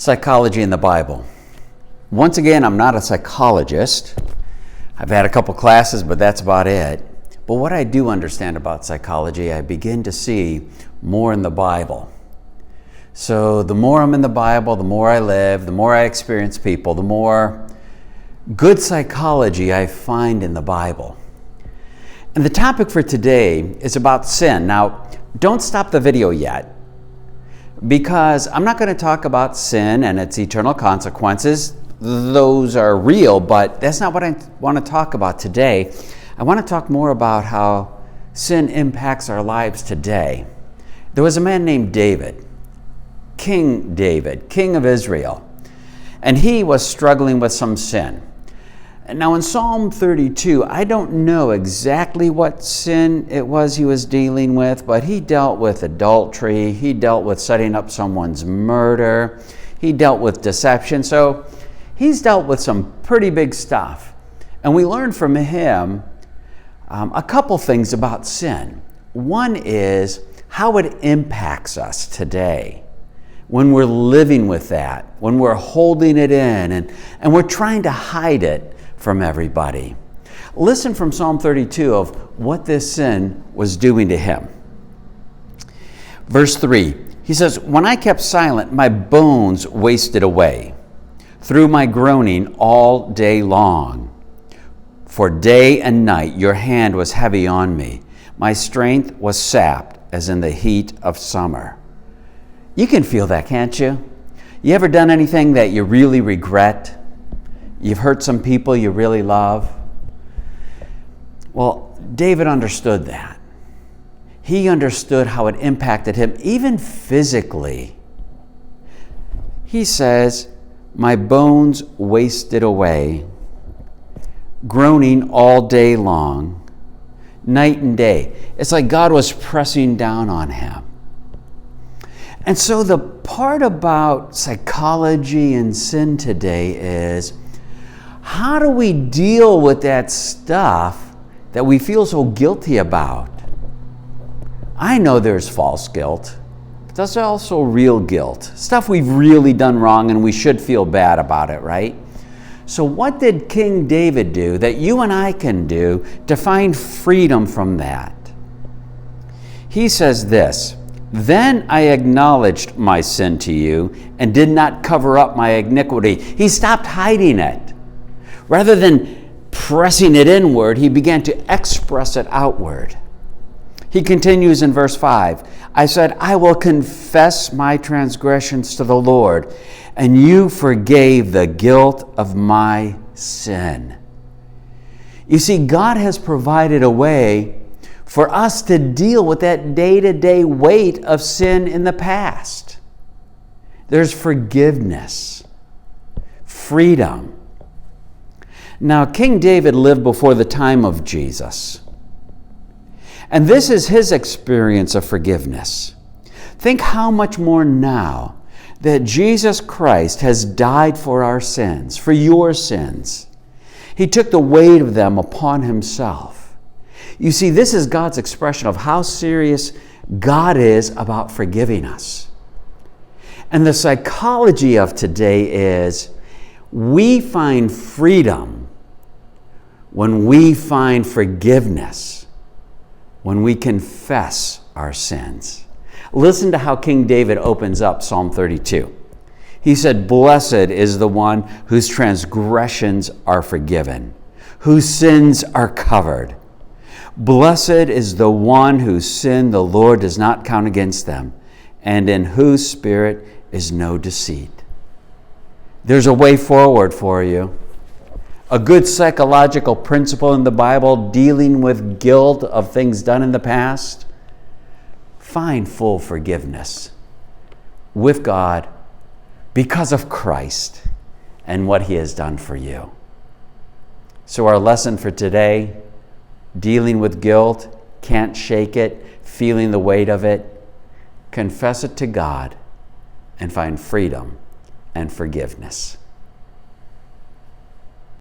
Psychology in the Bible. Once again, I'm not a psychologist. I've had a couple classes, but that's about it. But what I do understand about psychology, I begin to see more in the Bible. So the more I'm in the Bible, the more I live, the more I experience people, the more good psychology I find in the Bible. And the topic for today is about sin. Now, don't stop the video yet, because I'm not going to talk about sin and its eternal consequences. Those are real, but that's not what I want to talk about today. I want to talk more about how sin impacts our lives today. There was a man named David, King David, king of Israel, and he was struggling with some sin. Now in Psalm 32, I don't know exactly what sin it was he was dealing with, but he dealt with adultery, he dealt with setting up someone's murder, he dealt with deception, so he's dealt with some pretty big stuff. And we learn from him a couple things about sin. One is how it impacts us today when we're living with that, when we're holding it in and we're trying to hide it from everybody. Listen from Psalm 32 of what this sin was doing to him. Verse 3, he says, "When I kept silent, my bones wasted away through my groaning all day long. For day and night your hand was heavy on me. My strength was sapped as in the heat of summer." You can feel that, can't you? You ever done anything that you really regret? You've hurt some people you really love? Well, David understood that. He understood how it impacted him, even physically. He says, "My bones wasted away, groaning all day long, night and day." It's like God was pressing down on him. And so the part about psychology and sin today is, how do we deal with that stuff that we feel so guilty about? I know there's false guilt, but there's also real guilt. Stuff we've really done wrong and we should feel bad about it, right? So what did King David do that you and I can do to find freedom from that? He says this, "Then I acknowledged my sin to you and did not cover up my iniquity." He stopped hiding it. Rather than pressing it inward, he began to express it outward. He continues in verse 5, "I said, I will confess my transgressions to the Lord, and you forgave the guilt of my sin." You see, God has provided a way for us to deal with that day-to-day weight of sin in the past. There's forgiveness, freedom. Now, King David lived before the time of Jesus. And this is his experience of forgiveness. Think how much more now that Jesus Christ has died for our sins, for your sins. He took the weight of them upon himself. You see, this is God's expression of how serious God is about forgiving us. And the psychology of today is we find freedom when we find forgiveness, when we confess our sins. Listen to how King David opens up Psalm 32. He said, "Blessed is the one whose transgressions are forgiven, whose sins are covered. Blessed is the one whose sin the Lord does not count against them, and in whose spirit is no deceit." There's a way forward for you. A good psychological principle in the Bible dealing with guilt of things done in the past. Find full forgiveness with God because of Christ and what he has done for you. So our lesson for today, dealing with guilt, can't shake it, feeling the weight of it, confess it to God and find freedom and forgiveness.